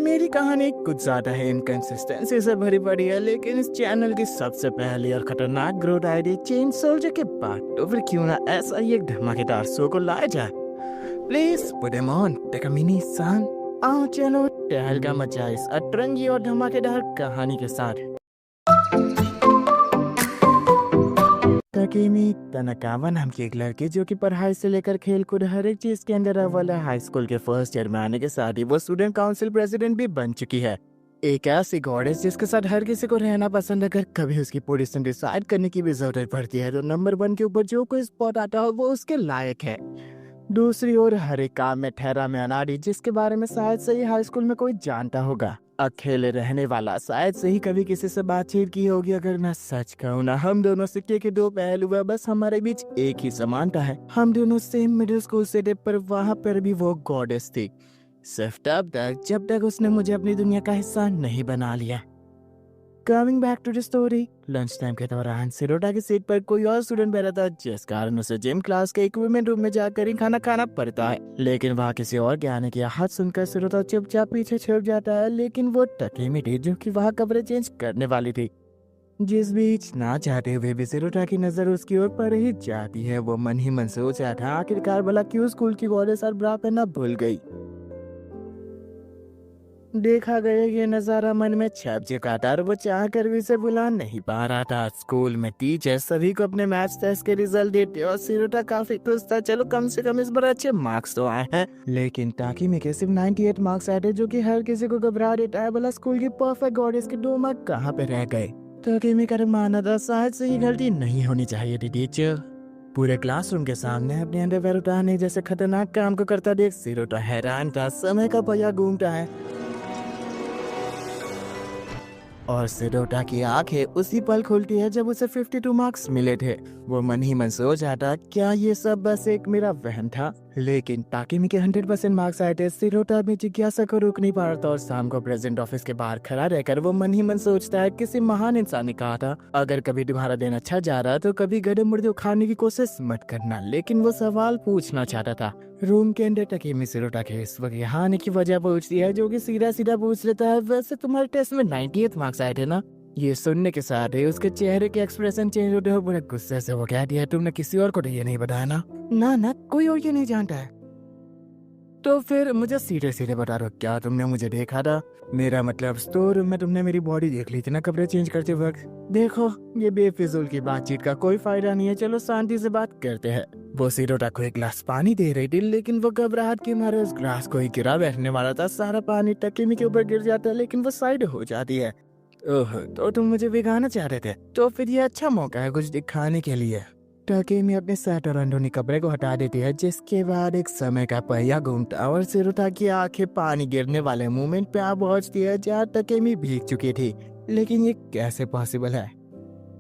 मेरी कहानी कुछ ज्यादा ही इनकंसिस्टेंसी से भरी पड़ी है, लेकिन इस चैनल की सबसे पहली और खतरनाक ग्रोथ आईडी चेन सोल्जर के बाद तो फिर क्यों ना ऐसा ही एक धमाकेदार शो को लाया जाए। Please put him on, take a mini sun. आओ चलो टहलका मचा इस अतरंगी और धमाकेदार कहानी के साथ। तकेमी तनकावा नाम की एक लड़की जो कि पढ़ाई से लेकर खेलकूद हर एक चीज के अंदर अव्वल है। हाई स्कूल के फर्स्ट ईयर में आने के साथ ही वो स्टूडेंट काउंसिल प्रेसिडेंट भी बन चुकी है। एक ऐसी गॉडेस जिसके साथ हर किसी को रहना पसंद है। अगर कभी उसकी पोजीशन डिसाइड करने की भी जरूरत पड़ती है तो नंबर 1 के ऊपर जो कोई स्पॉट आता हो वो उसके लायक है। दूसरी ओर हर एक काम में ठहरा में अनाड़ी, जिसके बारे में शायद से ही हाई स्कूल में कोई जानता होगा। अकेले रहने वाला, शायद से ही कभी किसी से बातचीत की होगी। अगर मैं सच कहूँ ना, हम दोनों सिक्के के दो पहलू है, बस हमारे बीच एक ही समानता है। हम दोनों सेम मिडिल स्कूल से थे, पर वहाँ पर भी वो गॉडेस थी, सिर्फ तब तक जब तक उसने मुझे अपनी दुनिया का हिस्सा नहीं बना लिया। Coming back to the story, lunch time के दौरान सिरोटा की सीट पर कोई और स्टूडेंट बैठा था, जिस कारण उसे जिम क्लास के इक्विपमेंट रूम में जाकर ही खाना खाना पड़ता है। लेकिन वहाँ किसी और के आने की आहट सुनकर सिरोटा चुपचाप पीछे छिप जाता है। लेकिन वो टकीमी थी जो कि वहाँ कपड़े चेंज करने वाली थी। जिस बीच ना चाहते हुए भी सिरोटा की नजर उसकी ओर पर ही जाती है। वो मन ही मन सोच रहा था, आखिरकार भला क्यों स्कूल की कॉलेज और ब्रा पहनना भूल गई। देखा गया ये नजारा मन में छप चुका था और वो चाह कर भी इसे बुला नहीं पा रहा था। स्कूल में टीचर सभी को अपने मैथ्स टेस्ट के रिजल्ट देते और सिरोटा काफी खुश था, चलो कम से कम इस बार अच्छे मार्क्स तो आए हैं। लेकिन ताकि में के सिर्फ 98 मार्क्स आए थे, जो कि हर किसी को घबरा देता है। भला स्कूल की परफेक्ट गॉडेस के 2 मार्क कहाँ पे रह गए। ताकि में कर माना था, शायद से ये गलती नहीं होनी चाहिए थी टीचर। पूरे क्लासरूम के सामने अपने अंडरवेयर उतारने जैसे खतरनाक काम को करता देख सिरोटा हैरान था। समय का पहिया घूमता है और सिरोटा की आंखें उसी पल खुलती है जब उसे 52 मार्क्स मिले थे। वो मन ही मन सोच रहा था, क्या ये सब बस एक मेरा वहम था। लेकिन ताकिमी के 100% मार्क्स आए थे। सिरोटा में जिज्ञासा को रोक नहीं पा रहा था और शाम को प्रेसिडेंट ऑफिस के बाहर खड़ा रहकर वो मन ही मन सोचता है, किसी महान इंसान ने कहा था, अगर कभी तुम्हारा दिन अच्छा जा रहा तो कभी गधे मुर्दे उखाड़ने की कोशिश मत करना। लेकिन वो सवाल पूछना चाहता था। रूम के अंदर तकीमी सिरोटा के इस वक्त यहाँ आने की वजह पूछती है, जो कि सीधा सीधा पूछ लेता है, वैसे तुम्हारे टेस्ट में 98 मार्क्स आए थे ना। ये सुनने के साथ ही उसके चेहरे के एक्सप्रेशन चेंज होते हुए पूरे गुस्से से वो कह दिया, तुमने किसी और को तो ये नहीं बताया ना? ना कोई और ये नहीं जानता है। तो फिर मुझे सीधे सीधे बता दो, क्या तुमने मुझे देखा था? मेरा मतलब स्टोर रूम में तुमने मेरी बॉडी देख ली थी ना कपड़े चेंज करते वक्त? देखो, ये बेफिजूल की बातचीत का कोई फायदा नहीं है, चलो शांति से बात करते हैं। वो सिरोटा को एक गिलास पानी दे रही थी, लेकिन वो घबराहट के मारे उस गिलास को ही गिरा बैठने वाला था। सारा पानी तकीमी के ऊपर गिर जाता है, लेकिन वो साइड हो जाती है। ओह, तो तुम मुझे भिगाना चाह रहे थे? तो फिर ये अच्छा मौका है कुछ दिखाने के लिए। तकीमी अपने शर्ट और अंदरूनी कपड़े को हटा देती है, जिसके बाद एक समय का पहिया घूमता और सिरोटा की आंखें पानी गिरने वाले मोमेंट पे आ पहुंचती है जहाँ तकीमी भीग चुकी थी। लेकिन ये कैसे पॉसिबल है?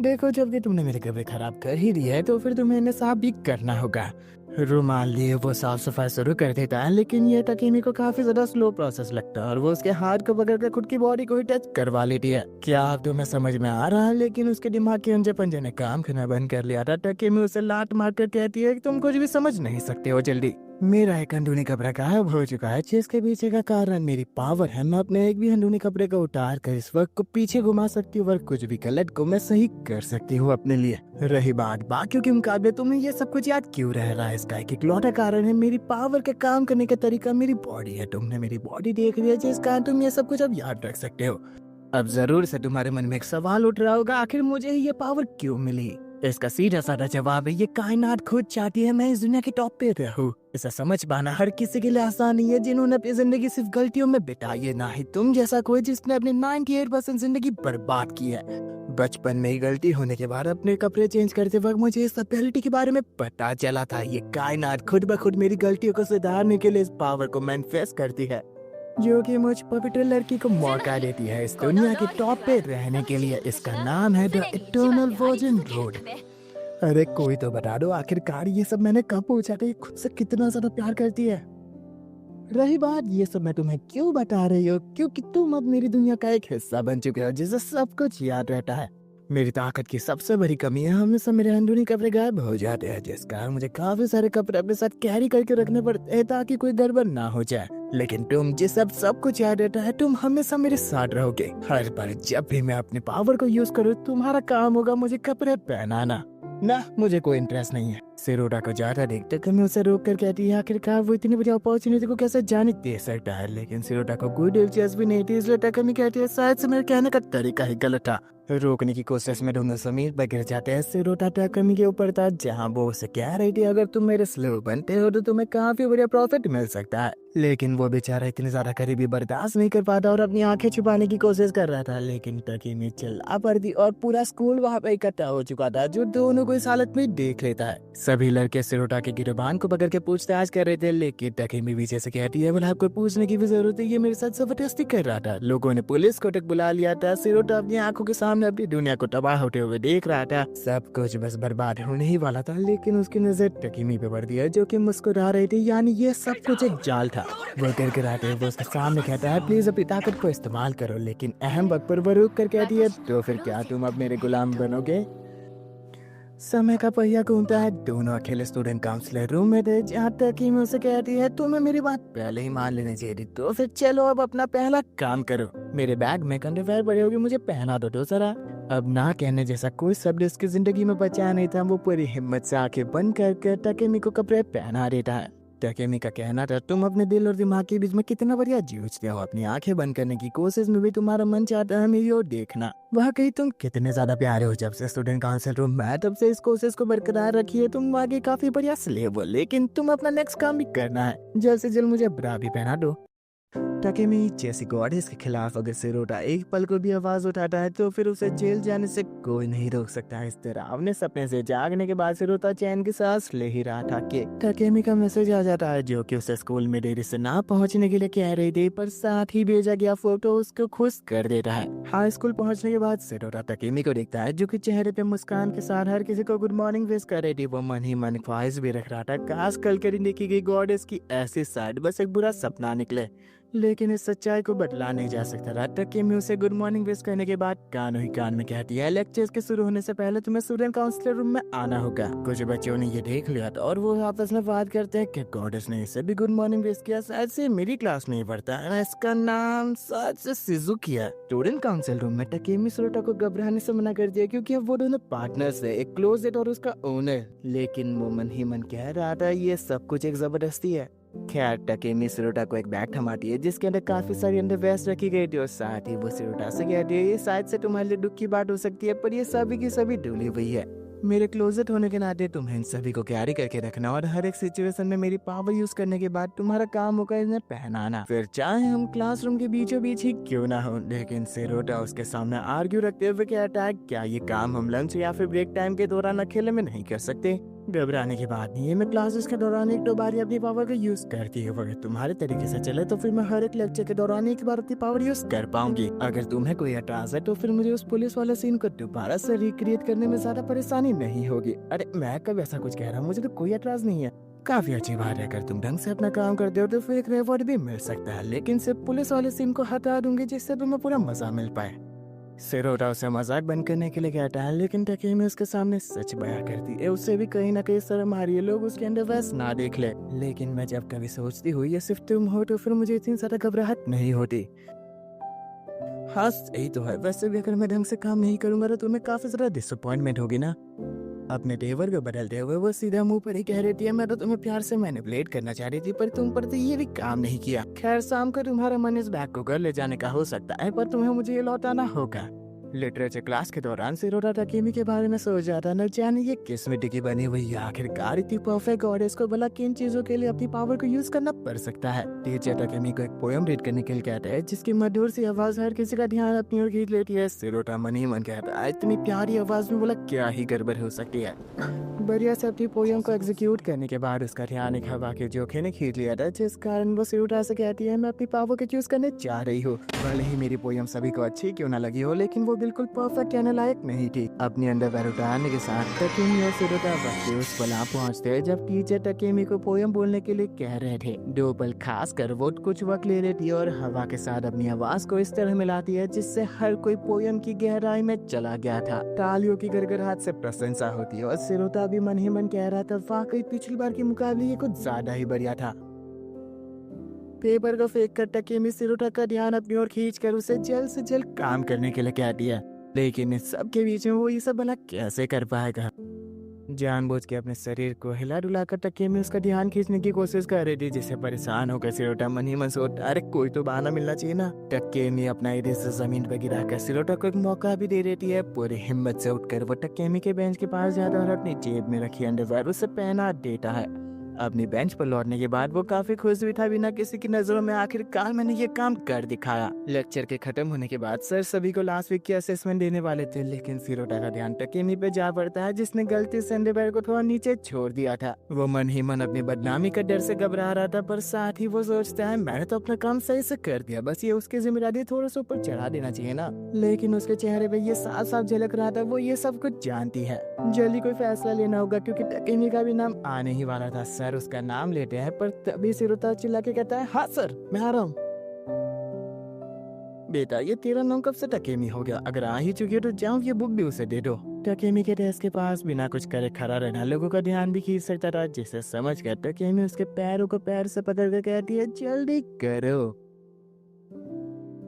देखो, जब कि तुमने मेरे कपड़े खराब कर ही दिए है तो फिर तुम्हें इन्हें साफ भी करना होगा। रुमाल लिए वो साफ सफाई शुरू कर देता है, लेकिन ये तकीमी को काफी ज्यादा स्लो प्रोसेस लगता है और वो उसके हाथ को पकड़कर खुद की बॉडी को ही टच करवा लेती है। क्या आप तुम्हें समझ में आ रहा है? लेकिन उसके दिमाग के अंजे पंजे ने काम करना बंद कर लिया था। तकीमी उसे लात मार कर कहती है कि तुम कुछ भी समझ नहीं सकते हो जल्दी। मेरा एक अंदरूनी कपड़ा गायब हो चुका है, जिसके पीछे का कारण मेरी पावर है। मैं अपने एक भी अंदरूनी कपड़े को उतार कर इस वक्त को पीछे घुमा सकती हूँ और कुछ भी गलत को मैं सही कर सकती हूँ अपने लिए। रही बात बाकियों के मुकाबले, तुम्हें ये सब कुछ याद क्यों रह रहा है? इसका एक इकलौता कारण है मेरी पावर के काम करने का तरीका, मेरी बॉडी है। तुमने मेरी बॉडी देख ली है, जिस कारण तुम ये सब कुछ अब याद रख सकते हो। अब जरूर से तुम्हारे मन में एक सवाल उठ रहा होगा, आखिर मुझे ये पावर क्यों मिली? इसका सीधा साधा जवाब है, ये कायनात खुद चाहती है मैं इस दुनिया के टॉप पे रहूं। इसे समझ पाना हर किसी के लिए आसान नहीं है, जिन्होंने अपनी जिंदगी सिर्फ गलतियों में बिताई है। ना ही तुम जैसा कोई जिसने अपनी 98% जिंदगी बर्बाद की है। बचपन में ही गलती होने के बाद अपने कपड़े चेंज करते वक्त मुझे इस गलती के बारे में पता चला था। ये कायनात खुद ब खुद मेरी गलतियों को सुधारने के लिए इस पावर को मैनिफेस्ट करती है, जो कि मुझ पवित्र लड़की को मौका देती है इस दुनिया के टॉप पे रहने के लिए। इसका नाम है द इटर्नल वर्जिन रोड। अरे कोई तो बता दो, आखिरकार ये सब मैंने कब पूछा था? ये खुद से कितना ज्यादा प्यार करती है। रही बात, ये सब मैं तुम्हें क्यों बता रही हूँ? क्योंकि तुम अब मेरी दुनिया का एक हिस्सा बन चुके हो, जिसे सब कुछ याद रहता है। मेरी ताकत की सबसे बड़ी कमी है, हमेशा मेरे अंदरूनी कपड़े गायब हो जाते हैं, जिस कारण मुझे काफी सारे कपड़े अपने साथ कैरी करके रखने पड़ते हैं ताकि कोई गड़बड़ ना हो जाए। लेकिन तुम जिस सब कुछ याद रहता है, तुम हमेशा मेरे साथ रहोगे। हर बार जब भी मैं अपने पावर को यूज करूँ, तुम्हारा काम होगा मुझे कपड़े पहनाना। ना, मुझे कोई इंटरेस्ट नहीं है। सिरोडा को ज्यादा देखते कमी उसे रोक कर कहती है, आखिरकार वो इतनी बड़ी अपॉर्चुनिटी को कैसे जाने दे सकता है। लेकिन सिरोडा को कोई दिलचस्पी नहीं थी, इसलिए टकमी कहती है, शायद से मेरे कहने का तरीका ही गलत था। रोकने की कोशिश में दोनों समीर पर गिर जाते हैं। सिरोडा टकमी के ऊपर था, जहाँ वो उसे कह रही थी, अगर तुम मेरे स्लेव बनते हो तो तुम्हें काफी बढ़िया प्रॉफिट मिल सकता है। लेकिन वो बेचारा इतनी ज्यादा करीबी बर्दाश्त नहीं कर पाता और अपनी आंखें छुपाने की कोशिश कर रहा था। लेकिन टकीमी चिल्ला पड़ती और पूरा स्कूल वहाँ पे इकट्ठा हो चुका था, जो दोनों को इस हालत में देख लेता है। सभी लड़के सिरोडा के गिरबान को पकड़ के पूछताछ कर रहे थे, लेकिन टकीमी पीछे से कहती है, बोला आपको पूछने की भी जरूरत है, ये मेरे साथ जबरदस्ती कर रहा था। लोगों ने पुलिस को तक बुला लिया था। सिरोडा अपनी आंखों के सामने अपनी दुनिया को तबाह होते हुए देख रहा था। सब कुछ बस बर्बाद होने ही वाला था। लेकिन उसकी नजर टकीमी पे पड़ दी है, जो कि मुस्कुरा रही थी, यानी ये सब कुछ एक जाल था। वो गिड़गिड़ाते हुए उसके सामने कहता है, प्लीज अपनी ताकत को इस्तेमाल करो। लेकिन अहम वक्त पर वो रुक कर कहती है, तो फिर क्या तुम अब मेरे गुलाम बनोगे? समय का पहिया घूमता है। दोनों अकेले स्टूडेंट काउंसलर रूम में थे, जहाँ टकीमी उसे कहती है, तुम्हें मेरी बात पहले ही मान लेनी चाहिए थी। तो फिर चलो अब अपना पहला काम करो। मेरे बैग में अंडरवेयर पड़े होगी, मुझे पहना दो जरा। अब ना कहने जैसा कोई शब्द उसकी जिंदगी में बचा नहीं था। वो पूरी हिम्मत से आंखें बंद करके टकीमी को कपड़े पहना देता है। टकीमी का कहना था, तुम अपने दिल और दिमाग के बीच में कितना बढ़िया जूझते हो। अपनी आंखें बंद करने की कोशिश में भी तुम्हारा मन चाहता है मेरी ओर देखना। वह कहीं तुम कितने ज्यादा प्यारे हो। जब से स्टूडेंट काउंसिल रूम में, तब से इस कोशिश को बरकरार रखिए। तुम आगे काफी बढ़िया स्लेव हो, लेकिन तुम अपना नेक्स्ट काम भी करना है। जल्द से जल्द मुझे ब्रा भी पहना दो। टकीमी जैसी गॉडेस के खिलाफ अगर सिरोडा एक पल को भी आवाज उठाता है, तो फिर उसे जेल जाने से कोई नहीं रोक सकता। इस तरह अपने सपने से जागने के बाद सिरोडा चैन की सांस ले ही रहा था कि टकीमी का मैसेज आ जाता है, जो कि उसे स्कूल में देरी से ना पहुंचने के लिए कह रही थी, पर साथ ही भेजा गया फोटो उसको खुश कर देता है। हाई स्कूल पहुंचने के बाद सिरोडा टकीमी को देखता है, जो कि चेहरे पे मुस्कान के साथ हर किसी को गुड मॉर्निंग विश कर रही थी। वो मन ही मन ख्वाहिश भी रख रहा था, काश कल करी देखी गई गॉडेस की ऐसी साइड बस एक बुरा सपना निकले। लेकिन इस सच्चाई को बदला नहीं जा सकता था। टकीमी उसे गुड मॉर्निंग विश करने के बाद कानों ही कान में कहती है, लेक्चर्स के शुरू होने से पहले तुम्हें स्टूडेंट काउंसलर रूम में आना होगा। कुछ बच्चों ने ये देख लिया था और वो आपस में बात करते हैं कि गॉडेस ने इसे भी गुड मॉर्निंग विश किया। शायद से मेरी क्लास में ही पढ़ता है, इसका नाम शायद से शिजुकी है। स्टूडेंट काउंसिल रूम में टकीमी सिरोडा को घबराने से मना कर दिया, क्योंकि अब वो दोनों पार्टनर्स है, एक क्लोजेट और उसका ओनर। लेकिन वो मन ही मन कह रहा था, ये सब कुछ एक जबरदस्ती है। खैर टकीमी सिरोडा को एक बैग थमाती है, जिसके अंदर काफी सारी अंडरवेयर्स रखी गई थी और साथ ही वो सिरोडा से कहती है, ये शायद से तुम्हारे लिए दुख की बात हो सकती है, पर ये सभी की सभी धुली हुई है। मेरे क्लोजेट होने के नाते तुम्हें इन सभी को कैरी करके रखना और हर एक सिचुएशन में मेरी पावर यूज करने के बाद तुम्हारा काम होगा इन्हें पहनाना, फिर चाहे हम क्लासरूम के बीचों बीच ही क्यों ना हो। लेकिन सिरोडा उसके सामने आर्ग्यू रखते हुए कहता है, क्या ये काम हम लंच या फिर ब्रेक टाइम के दौरान अकेले में नहीं कर सकते? घबराने की बात नहीं है, मैं क्लासेस के दौरान एक दो बार ही अपनी पावर का यूज करती हूँ। अगर तुम्हारे तरीके से चले तो फिर मैं हर एक लेक्चर के दौरान एक बार अपनी पावर यूज कर पाऊंगी। अगर तुम्हें कोई एतराज है तो फिर मुझे उस पुलिस वाले सीन को दोबारा से रिक्रिएट करने में ज्यादा परेशानी नहीं होगी। अरे मैं कब ऐसा कुछ कह रहा हूँ, मुझे तो कोई एतराज नहीं है। काफी अच्छी बात है, अगर तुम ढंग से अपना काम करते हो तो फिर एक रिवॉर्ड भी मिल सकता है, लेकिन सिर्फ पुलिस वाले सीन को हटा दूंगी, जिससे तुम्हें पूरा मजा मिल पाए। सिरोडा उसे मजाक बंद करने के लिए कहता है, लेकिन टकीमी उसके सामने सच बयां करती है। उसे भी कहीं ना कहीं शर्म आ रही है, लोग उसके अंदर वैस ना देख ले। लेकिन मैं जब कभी सोचती हूँ ये सिर्फ तुम हो, तो फिर मुझे इतनी ज्यादा घबराहट नहीं होती। हाँ सही तो है, वैसे भी अगर मैं ढंग से काम नहीं करूंगा तो तुम्हें काफी ज्यादा डिसअपॉइंटमेंट होगी ना। अपने तेवर को बदलते हुए वो सीधा मुंह पर ही कह रही थी, मैं तो तुम्हें प्यार से मैनिपुलेट करना चाह रही थी, पर तुम पर तो ये भी काम नहीं किया। खैर शाम को तुम्हारा मन इस बैग को घर ले जाने का हो सकता है, पर तुम्हें मुझे ये लौटाना होगा। लिटरेचर क्लास के दौरान सिरोडा टकीमी के बारे में सोच जाता, न जाने ये किस मिट्टी की बनी हुई आखिरकार इतनी परफेक्ट गॉडेस को भला किन चीजों के लिए अपनी पावर को यूज करना पड़ सकता है। टीचर टकीमी को एक पोयम रीड करने के लिए कहता है, जिसकी मधुर सी आवाज हर किसी का ध्यान अपनी ओर खींच लेती है। सिरोडा मन ही मन कहता है, इतनी प्यारी आवाज में बोला क्या ही गड़बड़ हो सकती है। बढ़िया से अपनी पोयम को एग्जीक्यूट करने के बाद उसका ध्यान एक हवा के झोंके ने खींच लिया था, जिस कारण वो सिरोडा से कहती है, मैं अपनी पावर को चूज करने जा रही हूँ। भले ही मेरी पोयम सभी को अच्छी क्यों ना लगी हो, लेकिन वो बिल्कुल परफेक्ट कहने लायक नहीं थी। अपनी अंडरवेयर उतारने के साथ टकीमी और सिरोडा वक्त उस पल पहुँचते जब टीचर टकीमी को पोयम बोलने के लिए कह रहे थे। दो पल खास कर वो कुछ वक्त ले लेती है और हवा के साथ अपनी आवाज को इस तरह मिलाती है, जिससे हर कोई पोयम की गहराई में चला गया था। तालियों की गड़गड़ाहट से प्रशंसा होती है और सिरोडा भी मन ही मन कह रहा था, वाकई पिछली बार के मुकाबले ये कुछ ज्यादा ही बढ़िया था। पेपर को फेंक कर टकीमी सिरोटा का ध्यान अपनी ओर खींचकर उसे जल्द से जल्द काम करने के लिए कह दिया। लेकिन इस सब के बीच में वो ये सब भला कैसे कर पाएगा? जानबूझ के अपने शरीर को हिला डुला कर टकीमी उसका ध्यान खींचने की कोशिश कर रही थी, जिससे परेशान होकर सिरोटा मन ही मन सोचता, अरे कोई तो बहाना मिलना चाहिए ना। टकीमी अपना इरेजर जमीन पर गिराकर सिरोटा को एक मौका भी दे देती है। पूरी हिम्मत से उठकर वो टकीमी के बेंच के पास जाता और अपनी जेब में रखी अंडरवेयर उसे पहना देता है। अपनी बेंच पर लौटने के बाद वो काफी खुश भी था। बिना किसी की नजरों में आखिरकार मैंने ये काम कर दिखाया। लेक्चर के खत्म होने के बाद सर सभी को लास्ट वीक की असेसमेंट देने वाले थे, लेकिन सिरोटा का ध्यान टकीमी पे जा पड़ता है, जिसने गलती से अंडरवेयर को थोड़ा नीचे छोड़ दिया था। वो मन ही मन अपनी बदनामी का डर से घबरा रहा था, पर साथ ही वो सोचता है मैंने तो अपना काम सही से कर दिया, बस ये उसकी जिम्मेदारी थोड़ा सा ऊपर चढ़ा देना चाहिए ना। लेकिन उसके चेहरे पे ये साफ साफ झलक रहा था, वो ये सब कुछ जानती है। जल्दी कोई फैसला लेना होगा क्योंकि टकीमी का भी नाम आने ही वाला था। सर उसका नाम लेते हैं, पर तभी सिरोटा चिल्ला के कहता है, हाँ सर मैं आ रहा हूँ। बेटा ये तेरा नाम कब से टकीमी हो गया? अगर आ ही चुकी हो तो जाओ ये बुक भी उसे दे दो। टकीमी के डेस्क के पास बिना कुछ करे खड़ा रहना लोगों का ध्यान भी खींच सकता था, जिसे समझ कर टकीमी उसके पैरों को पैर से पकड़ कर कहती है, जल्दी करो।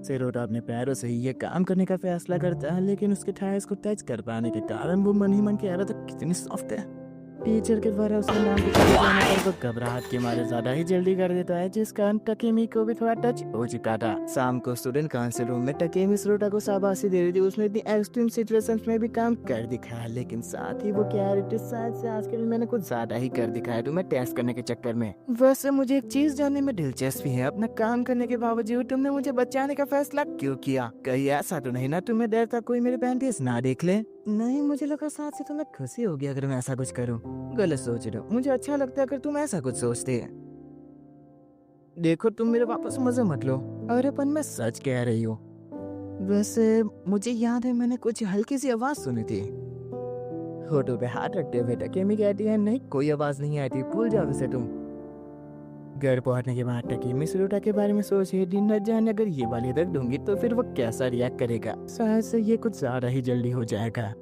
सिरोटा अपने पैरों से ही ये काम करने का फैसला करता है, लेकिन उसके थाइस को टच कर पाने के कारण वो मन ही मन कह रहा था कितनी सॉफ्ट है। टीचर के द्वारा उसका नाम पुकारे जाने पर वो घबराहट के मारे ज्यादा ही जल्दी कर देता है, जिस कारण टकीमी को भी थोड़ा टच हो चुका था। शाम को स्टूडेंट काउंसिल रूम में टकीमी सिरोटा को शाबाशी दे रही थी। उसने इतनी एक्सट्रीम सिचुएशंस में भी काम कर दिखाया, लेकिन साथ ही वो कह रही थी शायद से आज के दिन मैंने कुछ ज्यादा ही कर दिखाया तुम्हें टेस्ट करने के चक्कर में। वैसे मुझे एक चीज जानने में दिलचस्पी है, अपना काम करने के बावजूद तुमने मुझे बचाने का फैसला क्यों किया? कहीं ऐसा तो नहीं ना तुम्हें डर था कोई मेरे पैंतीस ना देख ले? नहीं, मुझे लगा साथ से तुम्हें खुशी होगी अगर मैं ऐसा कुछ करूं। गलत सोच रहे हो, मुझे अच्छा लगता है अगर तुम ऐसा कुछ सोचते हैं। देखो तुम मेरे वापस मजे मत लो। अरे पर मैं सच कह रही हूँ। वैसे मुझे याद है मैंने कुछ हल्की सी आवाज सुनी थी। होठों पे हाथ रखते हुए टकीमी कहती है, नहीं कोई आवाज नहीं आई थी, भूल जाओ इसे तुम। घर पहुंचने के बाद टकीमी सिरोटा के बारे में सोच रही थी, न जाने अगर ये वाली रख दूंगी तो फिर वो कैसा रिएक्ट करेगा। शायद से ये कुछ ज्यादा ही जल्दी हो जाएगा।